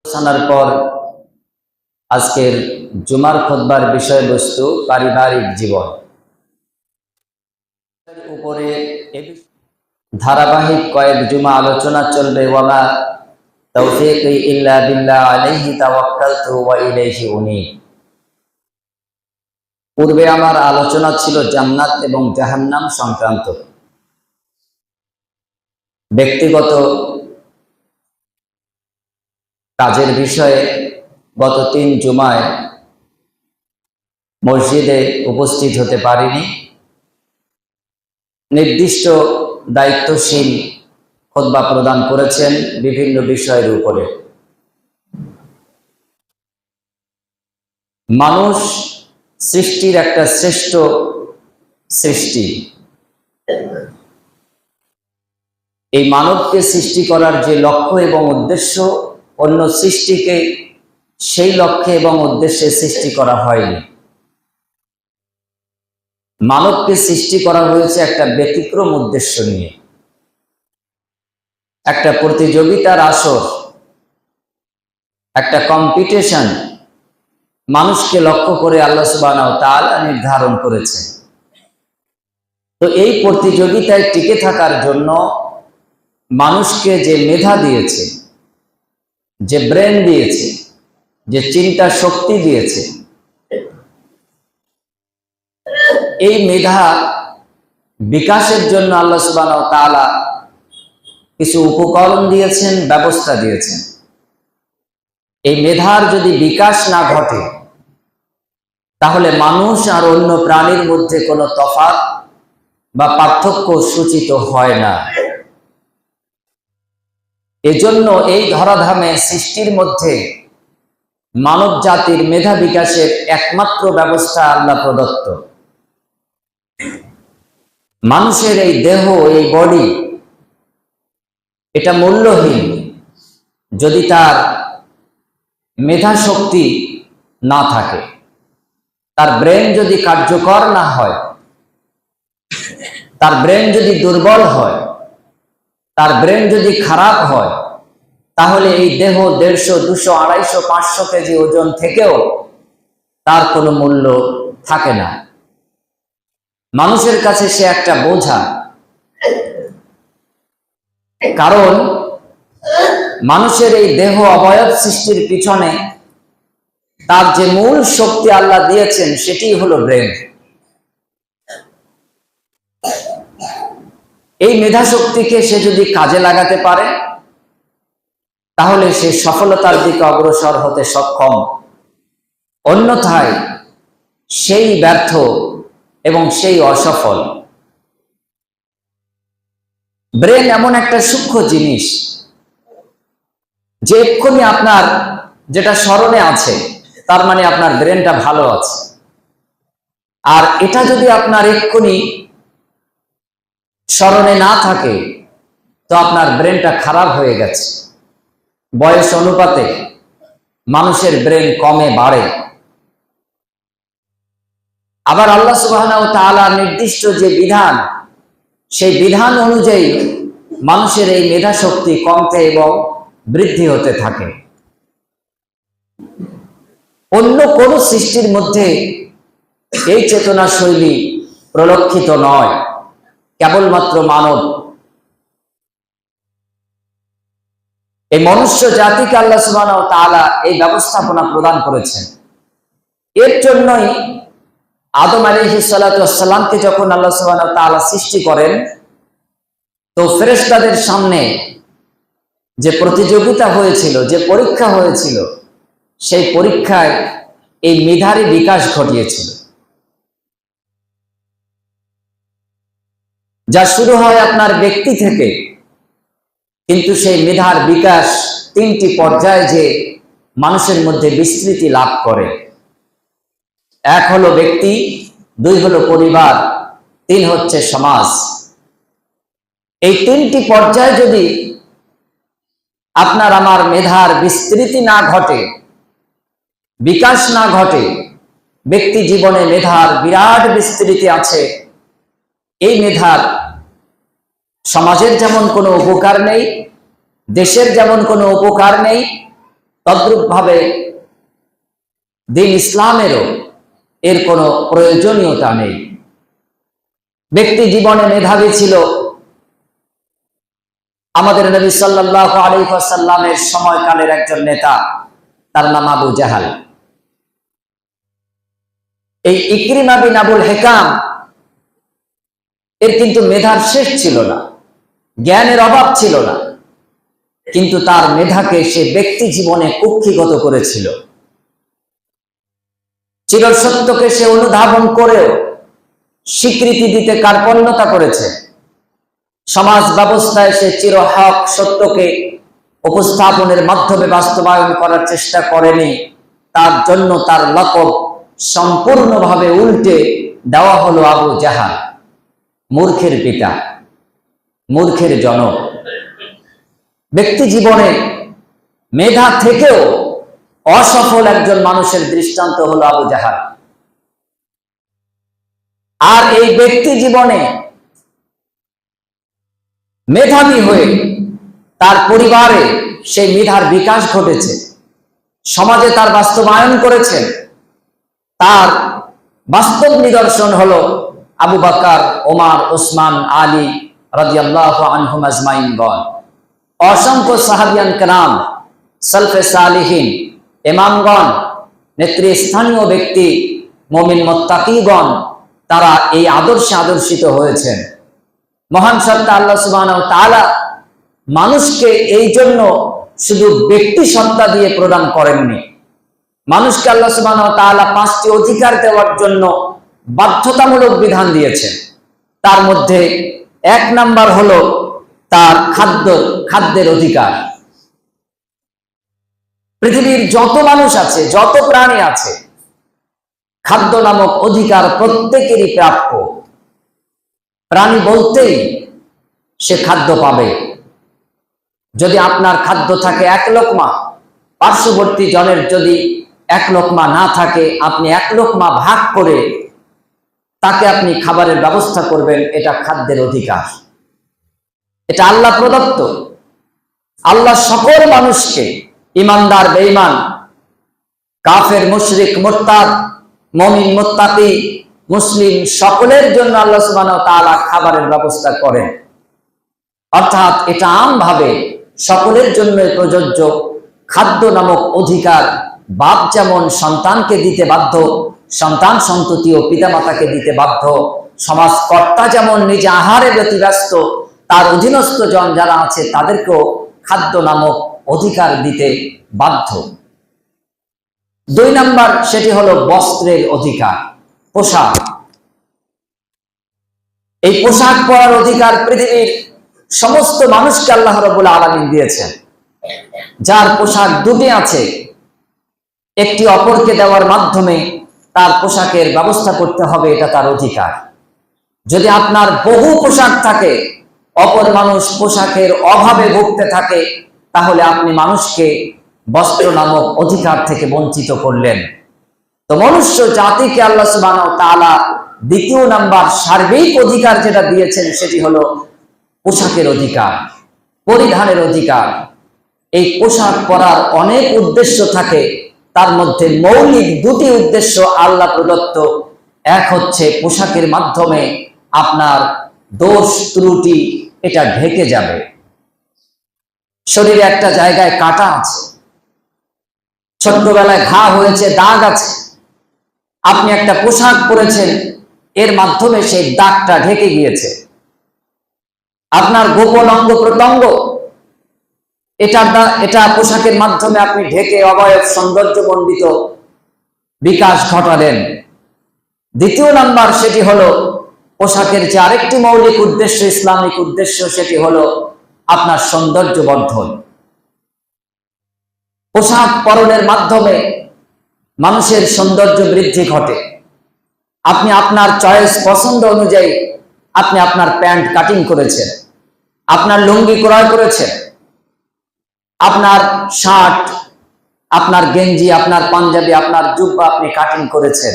আলোচনার পর আজকের জুমার খুতবার বিষয়বস্তু পারিবারিক জীবন উপরে ধারাবাহিক কয়েক জুমা আলোচনা চলবে। ওয়ামা তাওফীকি ইল্লা বিল্লাহ আলাইহি তাওয়াক্কালতু ওয়া ইলাইহি উনীব। পূর্বে আমার আলোচনা ছিল জান্নাত এবং জাহান্নাম সংক্রান্ত। ব্যক্তিগত কাজের বিষয়ে গত ৩ জুমায় মসজিদে উপস্থিত হতে পারিনি। নির্দিষ্ট দায়িত্বশীল খুতবা প্রদান করেছেন বিভিন্ন বিষয়ের উপরে। মানুষ সৃষ্টির একটা শ্রেষ্ঠ সৃষ্টি। এই মানবকে সৃষ্টি করার যে লক্ষ্য এবং উদ্দেশ্য, অন্য সৃষ্টিকে সেই লক্ষ্যে এবং উদ্দেশ্যে সৃষ্টি করা হয়নি। মানবকে সৃষ্টি করা হয়েছে একটা ব্যতিক্রম উদ্দেশ্য নিয়ে, একটা প্রতিযোগিতার আসর, একটা কম্পিটিশন মানুষকে লক্ষ্য করে আল্লাহ সুবহানাহু ওয়া তাআলা নির্ধারণ করেছে। তো এই প্রতিযোগিতায় টিকে থাকার জন্য মানুষকে যে মেধা দিয়েছে, যে ব্রেন দিয়েছে, যে চিন্তা শক্তি দিয়েছে, এই মেধা বিকাশের জন্য আল্লাহ সুবহানাহু ওয়া তাআলা কিছু উপকরণ দিয়েছেন, ব্যবস্থা দিয়েছেন। এই মেধার যদি বিকাশ না ঘটে, তাহলে মানুষ আর অন্য প্রাণীর মধ্যে কোনো তফাৎ বা পার্থক্য সূচিত হয় না। এজন্য এই ধরাধামে সৃষ্টির মধ্যে মানব জাতির মেধা বিকাশের একমাত্র ব্যবস্থা আল্লাহ প্রদত্ত। মানুষের এই দেহ, এই বডি, এটা মূল্যহীন যদি তার মেধা শক্তি না থাকে, তার ব্রেন যদি কার্যকর না হয়, তার ব্রেন যদি দুর্বল হয়, তার ব্রেন যদি খারাপ হয়, তাহলে এই দেহ 150, 200, 250, 500 কেজি ওজন থেকেও তার কোনো মূল্য থাকে না। মানুষের কাছে সে একটা বোঝা। কারণ মানুষের এই দেহ অবয়ব সৃষ্টির পিছনে তার যে মূল শক্তি আল্লাহ দিয়েছেন সেটি হলো ব্রেন। এই মেধা শক্তিকে সে যদি কাজে লাগাতে পারে, তাহলে সে সফলতার দিকে অগ্রসর হতে সক্ষম। অন্যথায় সেই ব্যর্থ এবং সেই অসফল। ব্রেন এমন একটা সূক্ষ্ম জিনিস যে এক্ষুনি আপনার যেটা স্মরণে আছে, তার মানে আপনার ব্রেনটা ভালো আছে। আর এটা যদি আপনার এক্ষুনি স্মরণে না থাকে, তো আপনার ব্রেনটা খারাপ হয়ে গেছে। বয়স অনুপাতে মানুষের ব্রেন কমে বাড়ে। আবার আল্লাহ সুবহানাহু ওয়া তাআলা নির্দিষ্ট যে বিধান, সেই বিধান অনুযায়ী মানুষের এই মেধা শক্তি কমতে এবং বৃদ্ধি হতে থাকে। অন্য কোন সৃষ্টির মধ্যে এই চেতনা শৈলী প্রলক্ষিত নয়, কেবলমাত্র মানব। এই মনুষ্য জাতিকে আল্লাহ সুবহানাহু ওয়া তাআলা এই ব্যবস্থাপনা প্রদান করেছেন। এর জন্যই আদম আলাইহিস সালাতু ওয়াস সালামকে যখন আল্লাহ সুবহানাহু ওয়া তাআলা সৃষ্টি করেন, তো ফেরেশতাদের সামনে যে প্রতিযোগিতা হয়েছিল, যে পরীক্ষা হয়েছিল, সেই পরীক্ষায় এই মেধারই বিকাশ ঘটিয়েছিল। যা শুরু হয় আপনার ব্যক্তি থেকে, কিন্তু সেই মেধার বিকাশ 3টি পর্যায়ে যে মানুষের মধ্যে বিস্তৃতি লাভ করে। 1 হলো ব্যক্তি, 2 হলো পরিবার, 3 হচ্ছে সমাজ। এই 3টি পর্যায়ে যদি আপনার আমার মেধার বিস্তৃতি না ঘটে, বিকাশ না ঘটে, ব্যক্তি জীবনে মেধার বিরাট বিস্তৃতি আছে, এই মেধার সমাজের যেমন কোনো উপকার নেই, দেশের যেমন কোনো উপকার নেই, তদ্রূপ ভাবে দ্বীন ইসলামেরও এর কোনো প্রয়োজনীয়তা নেই। ব্যক্তি জীবনে মেধাবী ছিল। আমাদের নবী সাল্লাল্লাহু আলাইহি ওয়াসাল্লামের সময়কালের একজন নেতা, তার নাম আবু জাহাল। এই ইকরিমা বিন আবুল হেকাম এর কিন্তু মেধার শেষ ছিল না, জ্ঞানের অভাব ছিল না, কিন্তু তার মেধাকে সে ব্যক্তি জীবনে কুক্ষিগত করেছিল। চিরসত্যকে সে অনুধাবন করেও স্বীকৃতি দিতে কার্পণ্যতা করেছে। সমাজ ব্যবস্থায় সে চিরহক সত্যকে উপস্থাপনের মাধ্যমে বাস্তবায়ন করার চেষ্টা করেনি। তার জন্য তার লকব সম্পূর্ণভাবে উল্টে দেওয়া হলো আবু জাহাল, মূর্খের পিতা, মূর্খের জনক। ব্যক্তি জীবনে মেধা থেকেও অসফল একজন মানুষের দৃষ্টান্ত হলো আবু জাহাল। আর এই ব্যক্তি জীবনে মেধাবী হয়ে তার পরিবারে সেই মেধার বিকাশ ঘটেছে, সমাজে তার বাস্তবায়ন করেছেন। তার বাস্তব নিদর্শন হলো আবু বকর, ওমর, ওসমান, আলী রাদিয়াল্লাহু আনহুম আজমাইনগণ। অসংখ্য সাহাবিয়ান কেরাম, সালফে সালিহিন, ইমামগণ, নেতৃস্থানীয় ব্যক্তি, মুমিন মুত্তাকিগণ, তারা এই আদর্শে আদর্শিত হয়েছেন। মহান সত্তা আল্লাহ সুবহানাহু ওয়া তাআলা মানুষকে এই জন্য শুধু ব্যক্তি সত্তা দিয়ে প্রদান করেননি। মানুষকে আল্লাহ সুবহানাহু ওয়া তাআলা 5টি অধিকার দেওয়ার জন্য বাধ্যতামূলক বিধান দিয়েছেন। তার মধ্যে 1 নাম্বার হলো তার খাদ্যের অধিকার। পৃথিবীর যত মানুষ আছে, যত প্রাণী আছে, খাদ্য নামক অধিকার প্রত্যেকেরই প্রাপ্য। প্রাণী বলতেই সে খাদ্য পাবে। যদি আপনার খাদ্য থাকে 1 লোকমা, পার্শ্ববর্তী জনের যদি 1 লোকমা না থাকে, আপনি 1 লোকমা ভাগ করে তাকে আপনি খাবারের ব্যবস্থা করবেন। এটা খাদ্যের অধিকার, এটা আল্লাহ প্রদত্ত। আল্লাহ সকল মানুষকে, ইমানদার বেঈমান, কাফের, মুশরিক, মুরতাদ, মুমিন, মুত্তাকি, মুসলিম, সকলের জন্য আল্লাহ সুবহানাহু ওয়া তাআলা খাবারের ব্যবস্থা করেন। অর্থাৎ এটা আমভাবে সকলের জন্য প্রযোজ্য। খাদ্য নামক অধিকার বাপ যেমন সন্তানকে দিতে বাধ্য, সন্তান সন্ততিও পিতামাতাকে দিতে বাধ্য। সমাজকর্তা যেমন নিজে আহারে ব্যতিব্যস্ত, তার অধীনস্থ জন যারা আছে তাদেরকেও খাদ্য নামক অধিকার দিতে বাধ্য। 2 নাম্বার, সেটি হলো বস্ত্রের অধিকার, পোশাক। এই পোশাক পরার অধিকার পৃথিবীর সমস্ত মানুষকে আল্লাহ রাব্বুল আলামিন দিয়েছেন। যার পোশাক 2টি আছে, একটি অপরকে দেওয়ার মাধ্যমে তার পোশাকের ব্যবস্থা করতে হবে, এটা তার অধিকার। যদি আপনার বহু পোশাক থাকে, অপর মানুষ পোশাকের অভাবে ভুগতে থাকে, তাহলে আপনি মানুষকে বস্ত্র নামক অধিকার থেকে বঞ্চিত করলেন। তো মনুষ্য জাতিকে আল্লাহ সুবহানাহু ওয়া তাআলা 2 নাম্বার সার্বিক অধিকার যেটা দিয়েছেন, সেটি হলো পোশাকের অধিকার, পরিধানের অধিকার। এই পোশাক পরার অনেক উদ্দেশ্য থাকে, তার মধ্যে মৌলিক 2টি উদ্দেশ্য আল্লাহ প্রদত্ত। এক হচ্ছে পোশাকের মাধ্যমে আপনার দোষ ত্রুটি এটা ঢেকে যাবে। শরীরে একটা জায়গায় কাটা আছে, ছোট্টবেলায় ঘা হয়েছে, দাগ আছে, আপনি একটা পোশাক পরেছেন, এর মাধ্যমে সেই দাগটা ঢেকে গিয়েছে। আপনার গোপন অঙ্গ প্রত্যঙ্গ, এটা পোশাকের মাধ্যমে আপনি ঢেকে অবয়ব সৌন্দর্যমণ্ডিত বিকাশ ঘটালেন। 2 নাম্বার, সেটি হলো পোশাকের যে আরেকটি মৌলিক উদ্দেশ্য, ইসলামিক উদ্দেশ্য, সেটি হলো আপনার সৌন্দর্য বর্ধন। পোশাক পরনের মাধ্যমে মানুষের সৌন্দর্য বৃদ্ধি ঘটে। আপনি আপনার চয়েস, পছন্দ অনুযায়ী আপনি আপনার প্যান্ট কাটিং করেছেন, আপনার লুঙ্গি ক্রয় করেছেন, আপনার শার্ট, আপনার গেঞ্জি, আপনার পাঞ্জাবি, আপনার জুব্বা আপনি কাটিং করেছেন,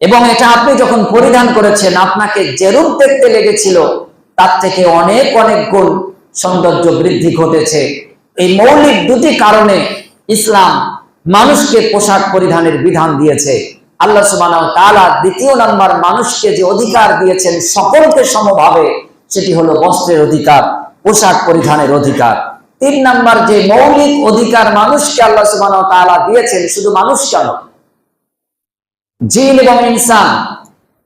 এবং এটা আপনি যখন পরিধান করেছেন, আপনাকে যেরূপ দেখতে লেগেছিল তার থেকে অনেক অনেক গুণ সৌন্দর্য বৃদ্ধি ঘটেছে। এই মৌলিক 2টি কারণে ইসলাম মানুষকে পোশাক পরিধানের বিধান দিয়েছে। আল্লাহ সুবহানাহু ওয়া তাআলা দ্বিতীয় নাম্বার মানুষকে যে অধিকার দিয়েছেন সকলকে সমভাবে, সেটি হলো বস্ত্রের অধিকার, পোশাক পরিধানের অধিকার। 3 নাম্বার যে মৌলিক অধিকার মানুষকে আল্লাহ সুবহানাহু ওয়া তাআলা দিয়েছেন, শুধু মানুষ কেন, জিন এবং ইনসান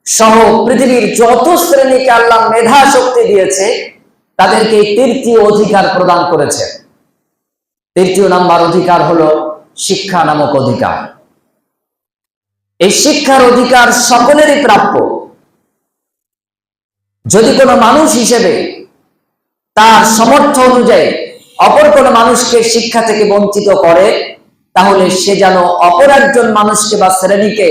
সহ পৃথিবীর যত শ্রেণীকে আল্লাহ মেধা শক্তি দিয়েছে তাদেরকে তৃতীয় অধিকার প্রদান করেছে। তৃতীয় নাম্বার অধিকার হলো শিক্ষা নামক অধিকার। এই শিক্ষার অধিকার সকলেরই প্রাপ্য। যদি কোনো মানুষ হিসেবে তার সামর্থ্য অনুযায়ী অপর কোনো মানুষকে শিক্ষা থেকে বঞ্চিত করে, তাহলে সে যেন অপর একজন মানুষকে বা শ্রেণীকে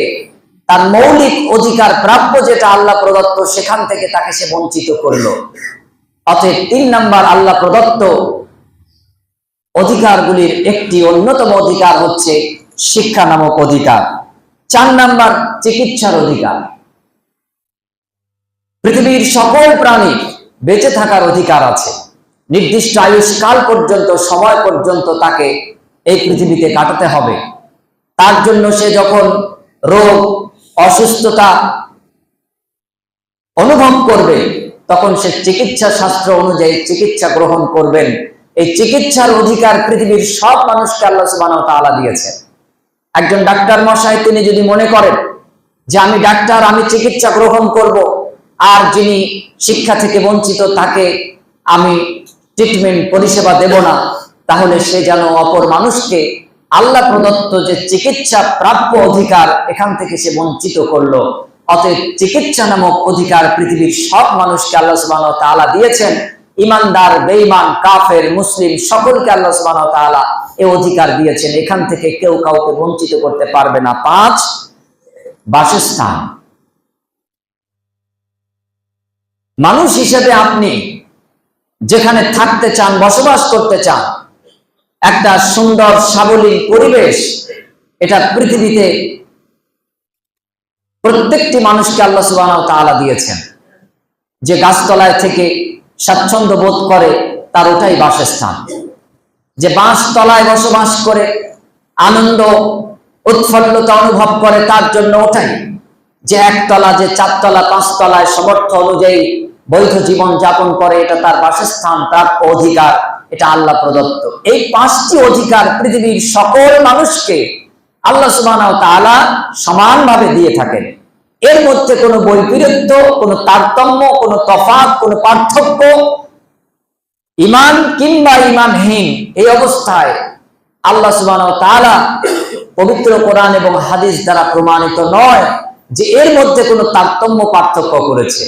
তার মৌলিক অধিকার প্রাপ্য যেটা আল্লাহ প্রদত্ত সেখান থেকে তাকে সে বঞ্চিত করলো। অতএব 3 নাম্বার আল্লাহ প্রদত্ত অধিকারগুলির একটি অন্যতম অধিকার হচ্ছে শিক্ষা নামক অধিকার। 4 নাম্বার চিকিৎসার অধিকার। পৃথিবীর সকল প্রাণী বেঁচে থাকার অধিকার আছে। নির্দিষ্ট আয়ুষ্কাল পর্যন্ত, সময় পর্যন্ত তাকে এই পৃথিবীতে কাটাতে হবে। তার জন্য সে যখন রোগ অসুস্থতা অনুভব করবে তখন সে চিকিৎসা শাস্ত্র অনুযায়ী চিকিৎসা গ্রহণ করবেন। এই চিকিৎসার অধিকার পৃথিবীর সব মানুষকে আল্লাহ সুবহানাহু ওয়া তাআলা দিয়েছেন। একজন ডাক্তার মশাই তিনি যদি মনে করেন যে আমি ডাক্তার, আমি চিকিৎসা গ্রহণ করব, আর যিনি শিক্ষা থেকে বঞ্চিত তাকে আমি ট্রিটমেন্ট পরিষেবা দেব না, তাহলে সে যেন অপর মানুষকে আল্লাহ প্রদত্ত যে চিকিৎসা প্রাপ্য অধিকার এখান থেকে সে বঞ্চিত করলো। অতএব চিকিৎসা নামক অধিকার পৃথিবীর সব মানুষকে আল্লাহ সুবহানাহু ওয়া তাআলা দিয়েছেন। ইমানদার, বেঈমান, কাফের, মুসলিম সকলকে আল্লাহ সুবহানাহু ওয়া তাআলা এই অধিকার দিয়েছেন। এখান থেকে কেউ কাউকে বঞ্চিত করতে পারবে না। 5 বাসস্থান। মানুষ হিসেবে আপনি যেখানে থাকতে চান, বসবাস করতে চান, একটা সুন্দর সাবলীল পরিবেশ, এটা পৃথিবীতে প্রত্যেকটি মানুষকে আল্লাহ সুবহানাহু ওয়া তাআলা দিয়েছেন। যে গাছতলায় থেকে স্বাচ্ছন্দ্য বোধ করে তার ওটাই বাসস্থান। যে বাঁশতলায় বসবাস করে আনন্দ উৎফুল্লতা অনুভব করে তার জন্য ওটাই। যে একতলা, যে 4 তলা, 5 তলায় সামর্থ্য অনুযায়ী বৈধ জীবন যাপন করে, এটা তার বাসস্থান, প্রাপ্য অধিকার, এটা আল্লাহ প্রদত্ত। এই 5টি অধিকার পৃথিবীর সকল মানুষকে আল্লাহ সুবহানাহু ওয়া তাআলা সমানভাবে দিয়ে থাকেন। এর মধ্যে কোনো বৈপরীত্য, কোনো তারতম্য, কোনো তফাৎ, কোনো পার্থক্য, ঈমান কিংবা ঈমানহীন এই অবস্থায় আল্লাহ সুবহানাহু ওয়া তাআলা পবিত্র কোরআন এবং হাদিস দ্বারা প্রমাণিত নয় যে এর মধ্যে কোনো তারতম্য পার্থক্য করেছে।